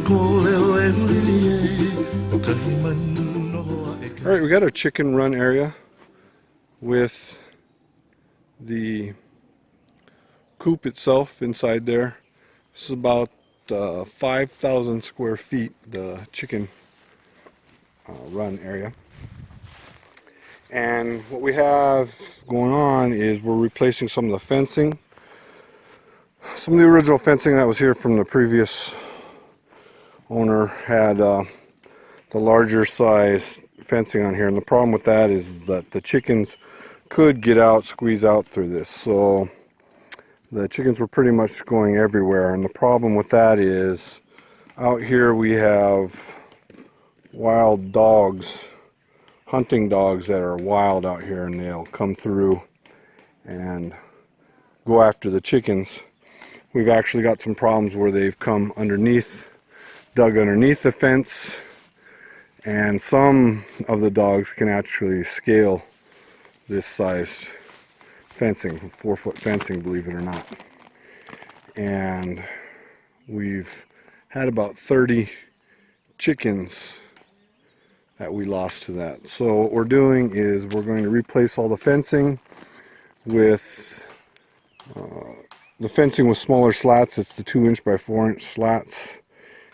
Alright, we got our chicken run area with the coop itself inside there. This is about 5,000 square feet, the chicken run area. And what we have going on is we're replacing some of the fencing. Some of the original fencing that was here from the previous owner had the larger size fencing on here, and the problem with that is that the chickens could get out, squeeze out through this. So the chickens were pretty much going everywhere, and the problem with that is out here we have wild dogs, hunting dogs that are wild out here, and they'll come through and go after the chickens. We've actually got some problems where they've come underneath, dug underneath the fence, and some of the dogs can actually scale this sized fencing, 4-foot fencing, believe it or not. And we've had about 30 chickens that we lost to that. So what we're doing is we're going to replace all the fencing with smaller slats. It's the 2-inch by 4-inch slats.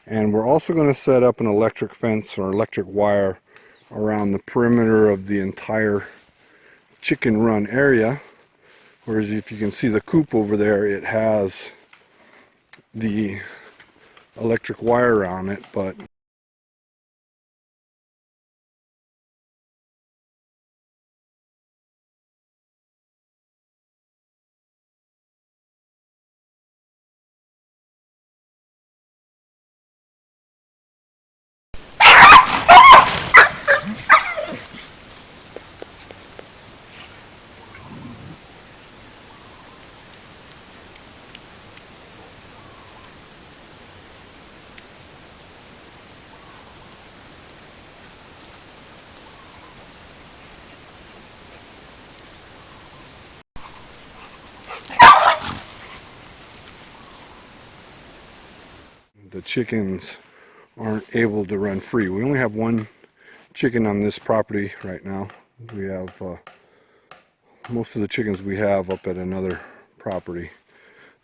And we're also going to set up an electric fence or electric wire around the perimeter of the entire chicken run area. Whereas if you can see the coop over there, it has the electric wire on it, but the chickens aren't able to run free. We only have one chicken on this property right now. We have most of the chickens we have up at another property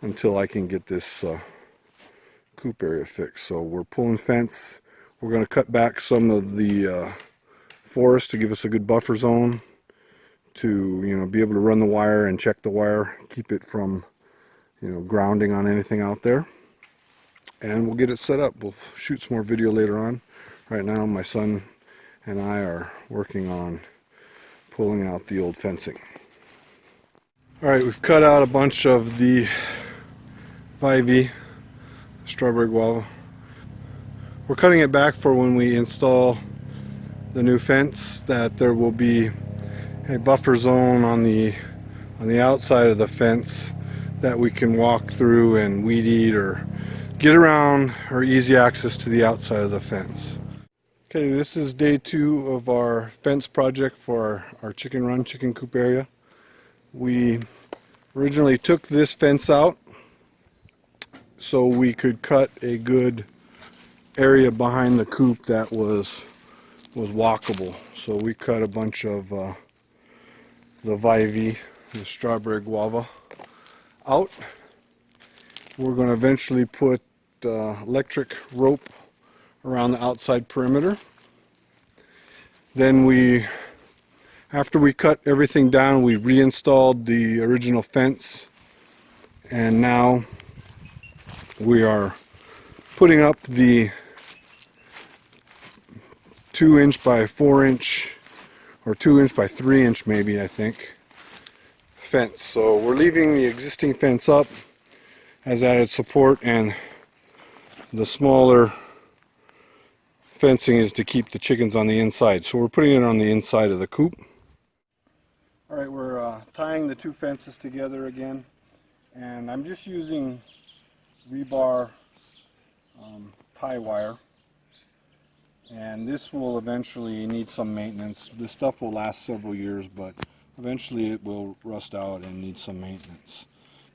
until I can get this coop area fixed. So we're pulling fence. We're going to cut back some of the forest to give us a good buffer zone to be able to run the wire and check the wire, keep it from grounding on anything out there. And we'll get it set up. We'll shoot some more video later on. Right now my son and I are working on pulling out the old fencing. Alright, we've cut out a bunch of the ivy, strawberry guava. We're cutting it back for when we install the new fence, that there will be a buffer zone on the outside of the fence that we can walk through and weed eat or get around, or easy access to the outside of the fence. Okay, this is day 2 of our fence project for our chicken run, chicken coop area. We originally took this fence out so we could cut a good area behind the coop that was walkable. So we cut a bunch of the ivy, the strawberry guava out. We're going to eventually put electric rope around the outside perimeter. Then after we cut everything down, we reinstalled the original fence, and now we are putting up the 2-inch by 4-inch or 2-inch by 3-inch maybe, I think, fence. So we're leaving the existing fence up as added support, and the smaller fencing is to keep the chickens on the inside. So we're putting it on the inside of the coop. Alright, we're tying the two fences together again, and I'm just using rebar tie wire, and this will eventually need some maintenance. This stuff will last several years, but eventually it will rust out and need some maintenance.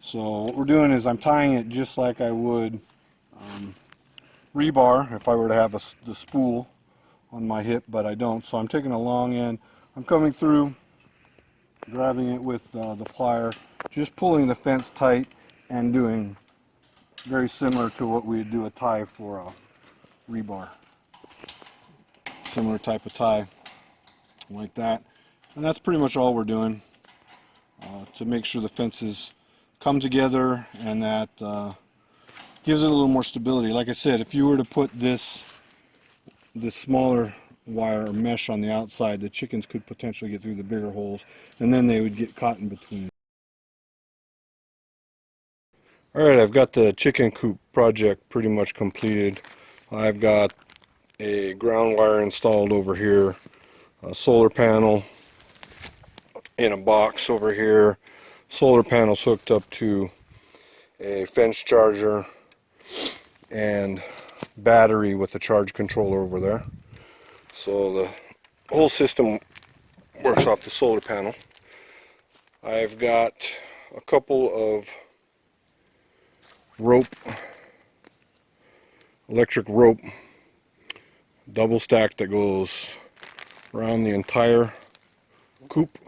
So what we're doing is I'm tying it just like I would rebar if I were to have the spool on my hip, but I don't. So I'm taking a long end. I'm coming through, grabbing it with the plier, just pulling the fence tight and doing very similar to what we would do a tie for a rebar. Similar type of tie like that. And that's pretty much all we're doing to make sure the fences come together, and that gives it a little more stability. Like I said, if you were to put this smaller wire or mesh on the outside, the chickens could potentially get through the bigger holes, and then they would get caught in between. Alright, I've got the chicken coop project pretty much completed. I've got a ground wire installed over here, a solar panel in a box over here, solar panels hooked up to a fence charger, and battery with the charge controller over there. So the whole system works off the solar panel. I've got a couple of electric rope, double stacked, that goes around the entire coop.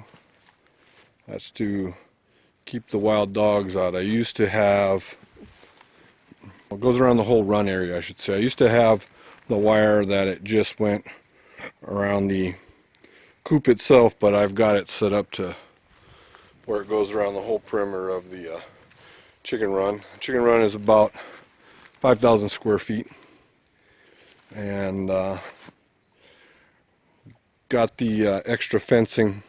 That's to keep the wild dogs out. I used to have, it goes around the whole run area, I should say. I used to have the wire that it just went around the coop itself, but I've got it set up to where it goes around the whole perimeter of the chicken run. Chicken run is about 5,000 square feet, and got the extra fencing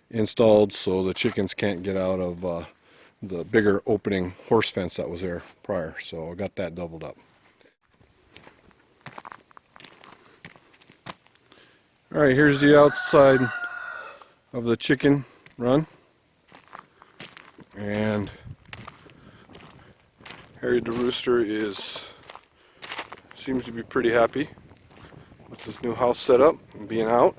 installed so the chickens can't get out of the bigger opening horse fence that was there prior. So I got that doubled up. Alright, here's the outside of the chicken run, and Harry the rooster seems to be pretty happy with this new house setup and being out.